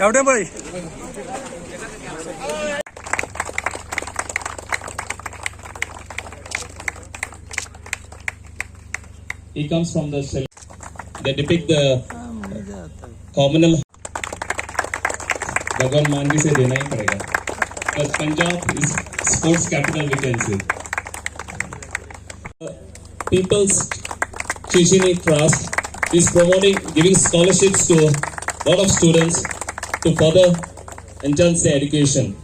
एवढे भाई He comes from the cell. They depict the communal. भगवान मानवी से देना ही पड़ेगा. But Punjab is sports capital, we can say. People's Chishini Trust is promoting, giving scholarships to a lot of students to further enhance their education.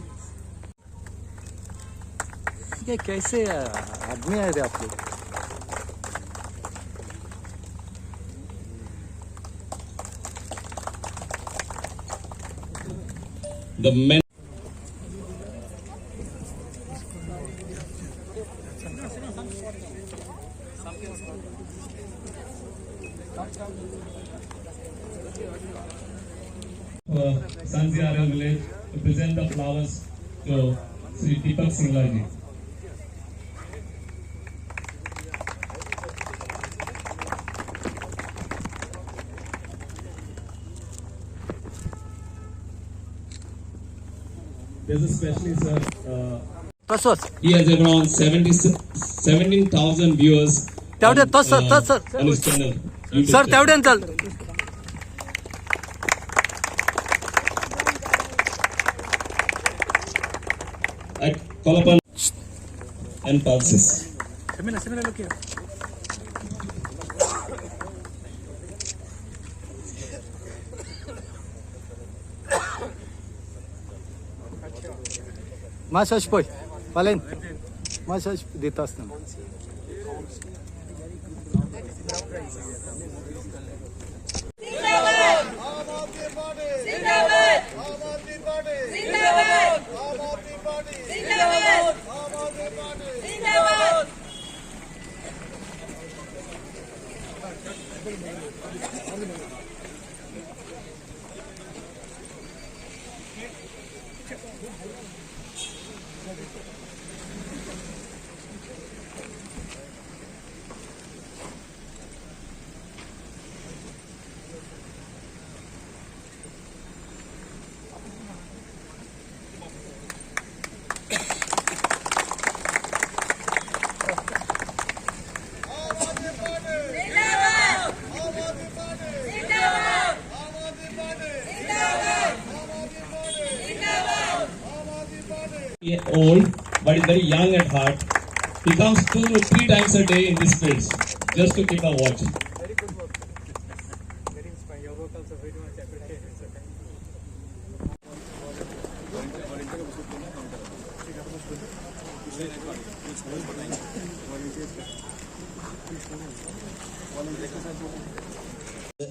ये कैसे आदमी आए थे आप लोग? The men. Sanziara village to present the flowers to Sri Deepak Singla ji. There's a specialist, sir. He has around 17,000 viewers on his channel. Sir, तेवढ्यान चल. At Kolapan and pulses. Semina look here. Massage boy, Palen. Massage देता असतं. Old, but is very young at heart. He comes 2 to 3 times a day in this field just to keep a watch. Very good work. Very inspiring. Your work also very much appreciated.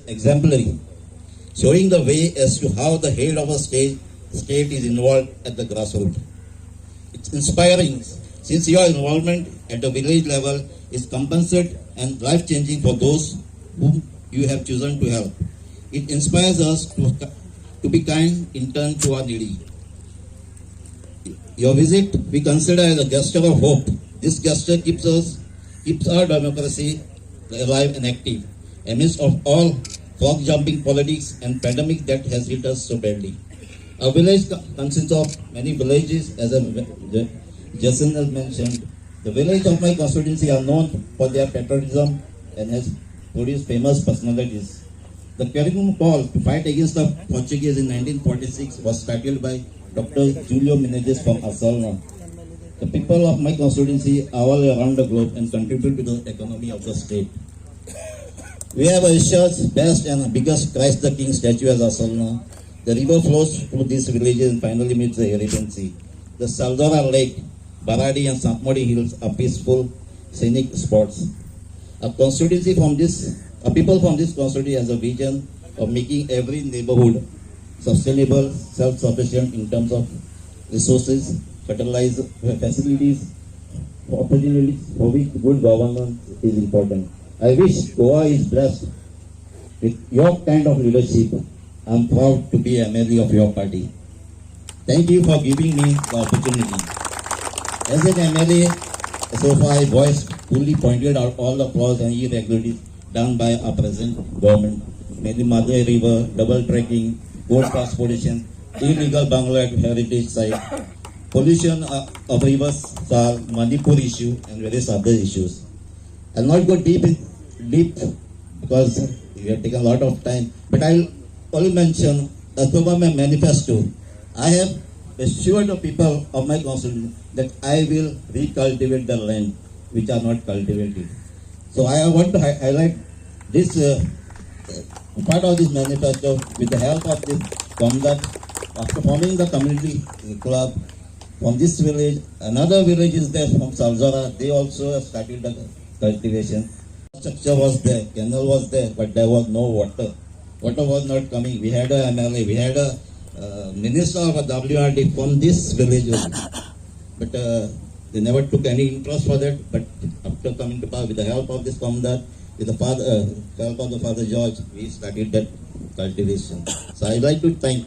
Exemplary, showing the way as to how the head of a state is involved at the grassroots. It's inspiring since your involvement at the village level is compensate and life-changing for those whom you have chosen to help. It inspires us to be kind in turn to our needy. Your visit we consider as a gesture of hope. This gesture keeps our democracy alive and active amidst of all frog-jumping politics and pandemic that has hit us so badly. Our village consists of many villages, as Jason has mentioned. The village of my constituency are known for their patriotism and has produced famous personalities. The curriculum call to fight against the Portuguese in 1946 was started by Dr. Julio Menezes from Asalna. The people of my constituency are all around the globe and contribute to the economy of the state. We have Asia's best and biggest Christ the King statue as Asalna. The river flows through these villages and finally meets the Arabian Sea. The Saldara Lake, Baradi and Sampmodi Hills are peaceful, scenic spots. A people from this constituency has a vision of making every neighborhood sustainable, self-sufficient in terms of resources, fertilizer, facilities, opportunities for which good governance is important. I wish Goa is blessed with your kind of leadership. I am proud to be a MLA of your party. Thank you for giving me the opportunity. As an MLA, So far, I voiced fully pointed out all the flaws and irregularities done by our present government. Many Madhya River, double trekking, road transportation, illegal Bangla heritage site, pollution of rivers, Manipur issue, and various other issues. I'll not go deep because we have taken a lot of time, but I'll only mention the Government Manifesto. I have assured the people of my constituency that I will recultivate the land which are not cultivated. So I want to highlight this part of this manifesto with the help of this Comdat. After forming the community club from this village, another village is there from Salzara. They also have started the cultivation. Structure was there, canal was there, but there was no water. Water was not coming. We had a MLA, we had a minister of a WRD from this village, but they never took any interest for that. But after coming to power, with the help of this Comdat, with the help of the Father George, we started that cultivation. So I'd like to thank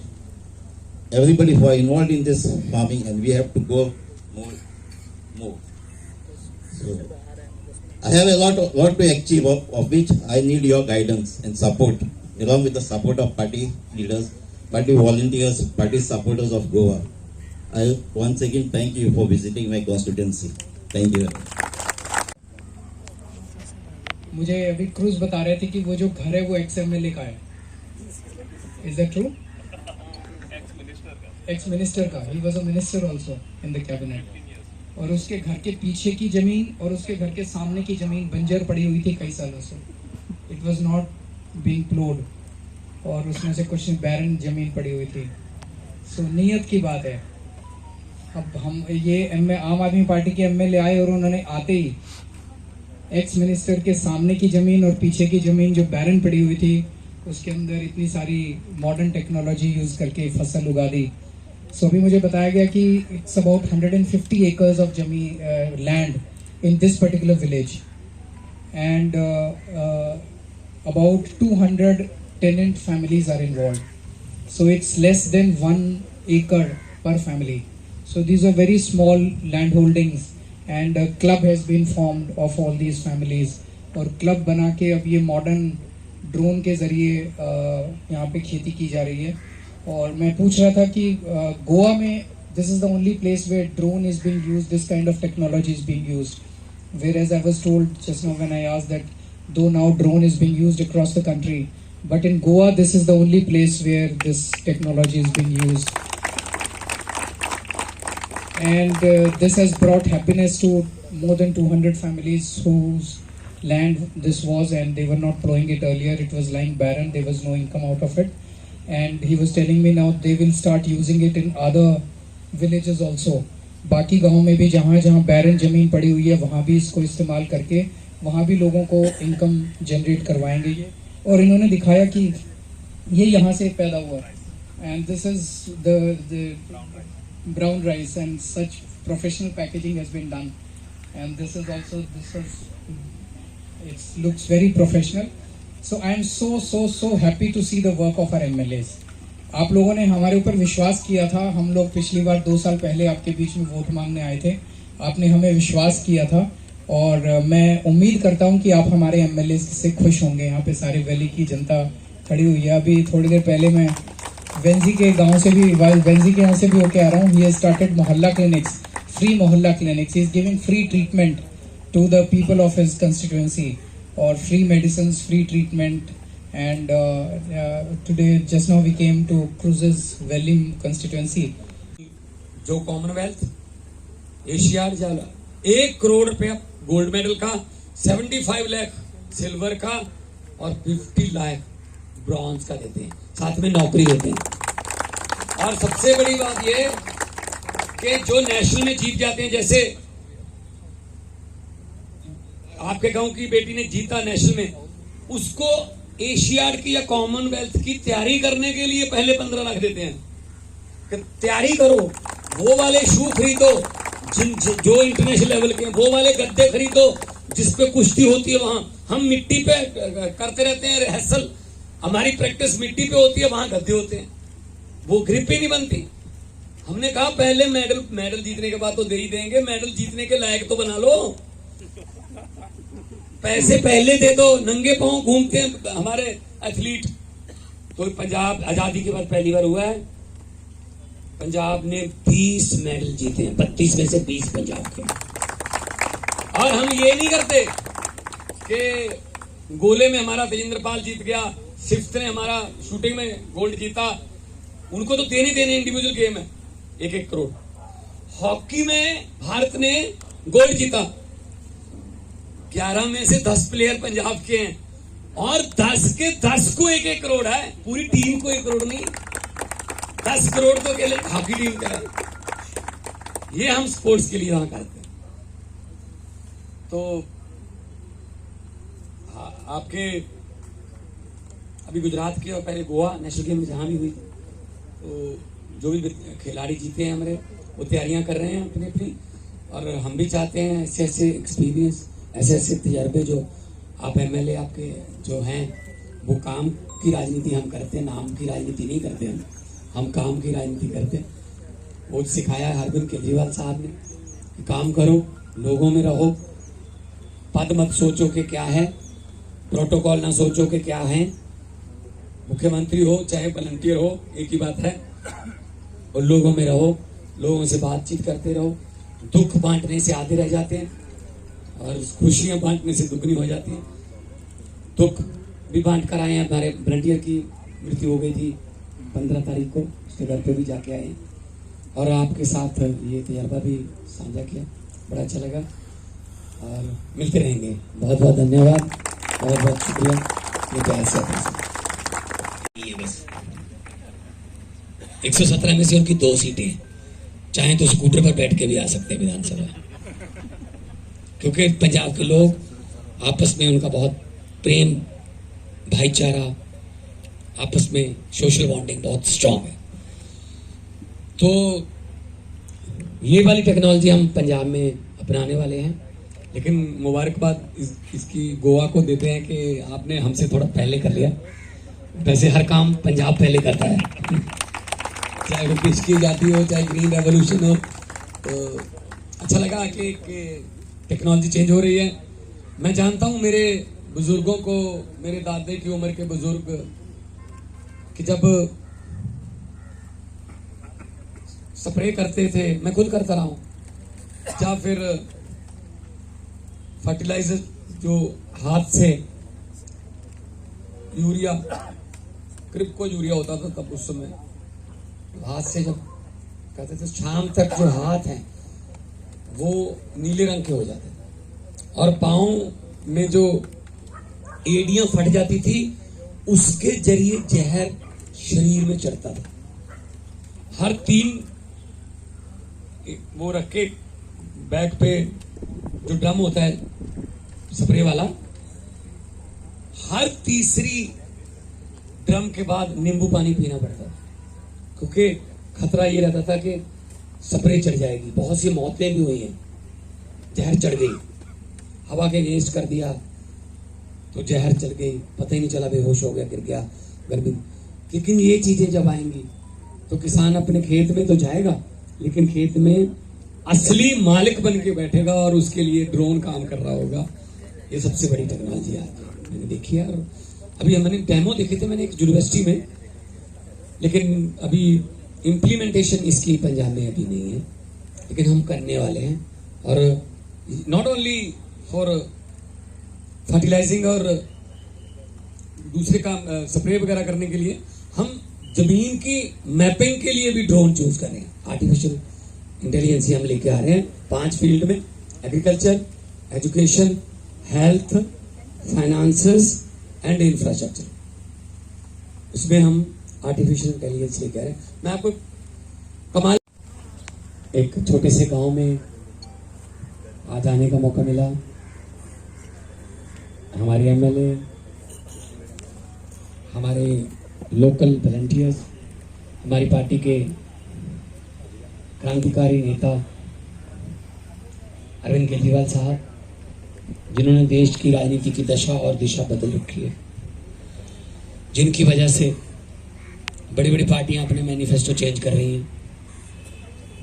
everybody who are involved in this farming, and we have to go more. So I have a lot to achieve, of which I need your guidance and support, along with the support of party leaders, party volunteers, party supporters of Goa. I once again thank you for visiting my constituency. Thank you. मुझे अभी cruise बता रहे थे कि वो जो घर है वो एक्स-एमएलए का है. Is that true? एक्स-मिनिस्टर का. He was a minister also in the cabinet. और उसके घर के पीछे की जमीन और उसके घर के सामने की जमीन बंजर पड़ी हुई थी कई सालों से. It was not being plowed. और उसमें से कुछ बैरन जमीन पड़ी हुई थी. सो नीयत की बात है. अब हम ये आम आदमी पार्टी के एमएलए आए और उन्होंने आते ही एक्स मिनिस्टर के सामने की ज़मीन और पीछे की ज़मीन जो बैरन पड़ी हुई थी उसके अंदर इतनी सारी मॉडर्न टेक्नोलॉजी यूज़ करके फसल उगा दी. सो अभी मुझे बताया गया कि it's about 150 acres of land in this particular village and about 200 tenant families are involved. So it's less than 1 acre per family. So these are very small land holdings and a club has been formed of all these families. और club बना के अब ये modern drone के ज़रिए यहाँ पे खेती की जा रही है. और मैं पूछ रहा था कि गोवा में this is the only place where drone is being used, this kind of technology is being used. Whereas I was told just now when I asked that though now drone is being used across the country, but in Goa this is the only place where this technology is being used. And this has brought happiness to more than 200 families whose land this was, and they were not plowing it earlier. It was lying barren, there was no income out of it. And he was telling me now they will start using it in other villages also. बाकी गाँव में भी जहाँ जहाँ बैरन ज़मीन पड़ी हुई है वहाँ भी इसको इस्तेमाल करके वहाँ भी लोगों को इनकम जनरेट करवाएंगे ये. और इन्होंने दिखाया कि ये यहाँ से पैदा हुआ है. And this is the brown rice and such professional packaging has been done and this is also its looks very professional. So I am so happy to see the work of our MLAs. आप लोगों ने हमारे ऊपर विश्वास किया था. हम लोग पिछली बार 2 साल पहले आपके बीच में वोट मांगने आए थे. आपने हमें विश्वास किया था और मैं उम्मीद करता हूं कि आप हमारे एमएलए से खुश होंगे. यहाँ पे सारे वैली की जनता खड़ी हुई है. अभी थोड़ी देर पहले मैं वेंजी के गांव से भी वेंजी के यहाँ से भी होके आ रहा हूँ. He has started mohalla clinics, free mohalla clinics. He is giving free treatment to the people of his constituency और free medicine, free treatment. And today just now we came to क्रूजेस वैली कंस्टिट्यूएंसी. जो कॉमनवेल्थ एशियाड जाला 1 करोड़ रुपया gold medal का, 75 lakh silver का और 50 lakh bronze का देते हैं. साथ में नौकरी देते हैं. और सबसे बड़ी बात यह कि जो नेशनल में जीत जाते हैं, जैसे आपके गांव की बेटी ने जीता नेशनल में, उसको एशियाड की या कॉमनवेल्थ की तैयारी करने के लिए पहले 15 लाख देते हैं कि तैयारी करो. वो वाले शू खरीदो जो इंटरनेशनल लेवल के, वो वाले गद्दे खरीदो जिसपे कुश्ती होती है. वहां हम मिट्टी पे करते रहते हैं रिहर्सल, हमारी प्रैक्टिस मिट्टी पे होती है, वहां गद्दे होते हैं, वो ग्रिप ही नहीं बनती. हमने कहा पहले मेडल जीतने के बाद तो दे ही देंगे, मेडल जीतने के लायक तो बना लो, पैसे पहले दे दो। नंगे पांव घूमते हैं हमारे एथलीट। तो पंजाब आजादी के बाद पहली बार हुआ है, पंजाब ने 20 मेडल जीते हैं, 32 में से 20 पंजाब के। और हम ये नहीं करते कि गोले में हमारा तेजेंद्र पाल जीत गया, सिफ्थ ने हमारा शूटिंग में गोल्ड जीता, उनको तो देने इंडिविजुअल गेम है 1-1 करोड़। हॉकी में भारत ने गोल्ड जीता, 11 में से 10 प्लेयर पंजाब के हैं और 10 के 10 को 1-1 करोड़ है, पूरी टीम को 1 करोड़ नहीं, 10 करोड़ तो अकेले हॉकी टीम का है। ये हम स्पोर्ट्स के लिए वहां करते हैं। तो आपके अभी गुजरात के और पहले गोवा नेशनल गेम जहां भी हुई, तो जो भी खिलाड़ी जीते हैं हमारे, वो तैयारियां कर रहे हैं अपनी अपनी। और हम भी चाहते हैं ऐसे एक्सपीरियंस, ऐसे तजर्बे जो आप एमएलए आपके जो हैं, वो काम की राजनीति हम करते हैं, नाम की राजनीति नहीं करते हम काम की राजनीति करते हैं। वो सिखाया है अरविंद केजरीवाल साहब ने कि काम करो, लोगों में रहो, पद मत सोचो कि क्या है, प्रोटोकॉल ना सोचो कि क्या है, मुख्यमंत्री हो चाहे वॉलंटियर हो एक ही बात है, और लोगों में रहो, लोगों से बातचीत करते रहो। दुख बांटने से आधे रह जाते हैं और खुशियां बांटने से दुगनी हो जाती हैं। दुख भी बांट कर आए हैं, हमारे वॉलंटियर की मृत्यु हो गई थी 15 तारीख को, उसके घर पे भी जाके आए हैं और आपके साथ ये तजर्बा भी साझा किया, बड़ा अच्छा लगा और मिलते रहेंगे। बहुत बहुत धन्यवाद, बहुत बहुत शुक्रिया। ये प्यार से ये बस 117 में से उनकी 2 सीटें, चाहे तो स्कूटर पर बैठ के भी आ सकते हैं विधानसभा, क्योंकि पंजाब के लोग आपस में उनका बहुत प्रेम, भाईचारा, आपस में सोशल बॉन्डिंग बहुत स्ट्रांग है। तो ये वाली टेक्नोलॉजी हम पंजाब में अपनाने वाले हैं, लेकिन मुबारकबाद इसकी गोवा को देते हैं कि आपने हमसे थोड़ा पहले कर लिया। वैसे हर काम पंजाब पहले करता है, चाहे वो पिच की जाती हो, चाहे ग्रीन रेवोल्यूशन हो। तो अच्छा लगा कि टेक्नोलॉजी चेंज हो रही है। मैं जानता हूँ मेरे बुजुर्गों को, मेरे दादे की उम्र के बुजुर्ग, कि जब स्प्रे करते थे, मैं खुद करता रहा हूँ, या फिर फर्टिलाइजर जो हाथ से यूरिया, क्रिप्को यूरिया होता था तब उस समय, हाथ से जब करते थे, शाम तक जो हाथ हैं वो नीले रंग के हो जाते थे और पाँव में जो एड़ियां फट जाती थी उसके जरिए जहर शरीर में चढ़ता था। हर 3 वो रख के बैक पे जो ड्रम होता है स्प्रे वाला, हर तीसरी ड्रम के बाद नींबू पानी पीना पड़ता था, क्योंकि खतरा ये रहता था कि स्प्रे चढ़ जाएगी। बहुत सी मौतें भी हुई हैं, जहर चढ़ गई, हवा के अगेंस्ट कर दिया तो जहर चढ़ गई, पता ही नहीं चला, बेहोश हो गया, गिर गया गर्मी। लेकिन ये चीजें जब आएंगी तो किसान अपने खेत में तो जाएगा, लेकिन खेत में असली मालिक बन के बैठेगा और उसके लिए ड्रोन काम कर रहा होगा। ये सबसे बड़ी टेक्नोलॉजी आज मैंने देखी है। और अभी मैंने डेमो देखे थे मैंने एक यूनिवर्सिटी में, लेकिन अभी इम्प्लीमेंटेशन इसकी पंजाब में अभी नहीं है, लेकिन हम करने वाले हैं। और नॉट ओनली फॉर फर्टिलाइजिंग और दूसरे काम स्प्रे वगैरह करने के लिए, हम जमीन की मैपिंग के लिए भी ड्रोन चूज कर रहे हैं। आर्टिफिशियल इंटेलिजेंस हम लेके आ रहे हैं 5 फील्ड में, agriculture, education, health, finances and infrastructure. इसमें हम आर्टिफिशियल इंटेलिजेंस लेके आ रहे हैं। मैं आपको कमाल, एक छोटे से गांव में आज आने का मौका मिला। हमारे एमएलए, हमारे लोकल वॉलंटियर्स, हमारी पार्टी के क्रांतिकारी नेता अरविंद केजरीवाल साहब, जिन्होंने देश की राजनीति की दशा और दिशा बदल रखी है, जिनकी वजह से बड़ी बड़ी पार्टियां अपने मैनिफेस्टो चेंज कर रही हैं,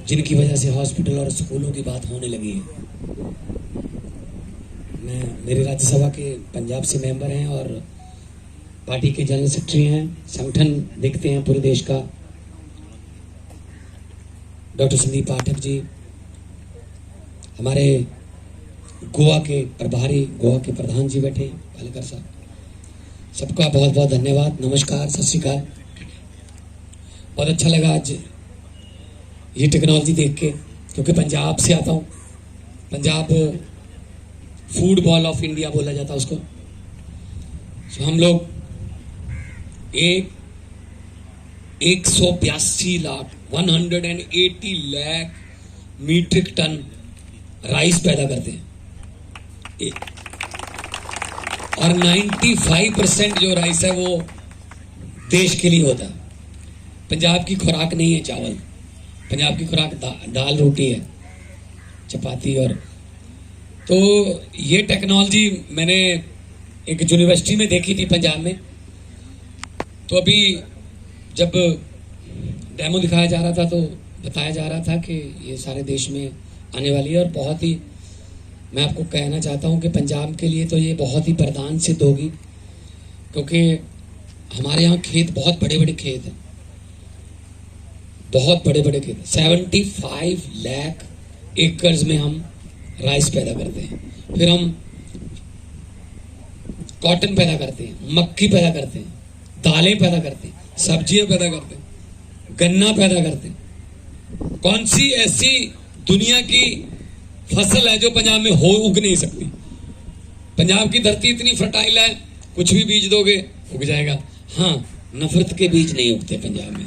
जिनकी वजह से हॉस्पिटल और स्कूलों की बात होने लगी है। मैं मेरे राज्यसभा के पंजाब से मेंबर हैं और पार्टी के जनरल सेक्रेटरी हैं, संगठन देखते हैं पूरे देश का। डॉक्टर संदीप पाठक जी, हमारे गोवा के प्रभारी, गोवा के प्रधान जी बैठे हैं, पालेकर साहब, सबका बहुत बहुत धन्यवाद, नमस्कार, सत श्री अकाल। बहुत अच्छा लगा आज ये टेक्नोलॉजी देख के, क्योंकि पंजाब से आता हूँ। Punjab food bowl of India बोला जाता है उसको। तो हम लोग 182 lakh 180 lakh metric ton rice पैदा करते हैं और 95% जो राइस है वो देश के लिए होता है। पंजाब की खुराक नहीं है चावल, पंजाब की खुराक दाल रोटी है, चपाती। और तो ये टेक्नोलॉजी मैंने एक यूनिवर्सिटी में देखी थी पंजाब में। तो अभी जब डेमो दिखाया जा रहा था तो बताया जा रहा था कि ये सारे देश में आने वाली है। और बहुत ही मैं आपको कहना चाहता हूँ कि पंजाब के लिए तो ये बहुत ही वरदान सिद्ध होगी, क्योंकि हमारे यहाँ खेत बहुत बड़े बड़े खेत हैं, बहुत बड़े बड़े खेत। 75 लाख एकर्स में हम राइस पैदा करते हैं, फिर हम कॉटन पैदा करते हैं, मक्की पैदा करते हैं, दालें पैदा करते हैं, सब्जियां पैदा करते हैं, गन्ना पैदा करते हैं। कौन सी ऐसी दुनिया की फसल है जो पंजाब में हो उग नहीं सकती? पंजाब की धरती इतनी फर्टाइल है, कुछ भी बीज दोगे उग जाएगा। हाँ, नफरत के बीज नहीं उगते पंजाब में।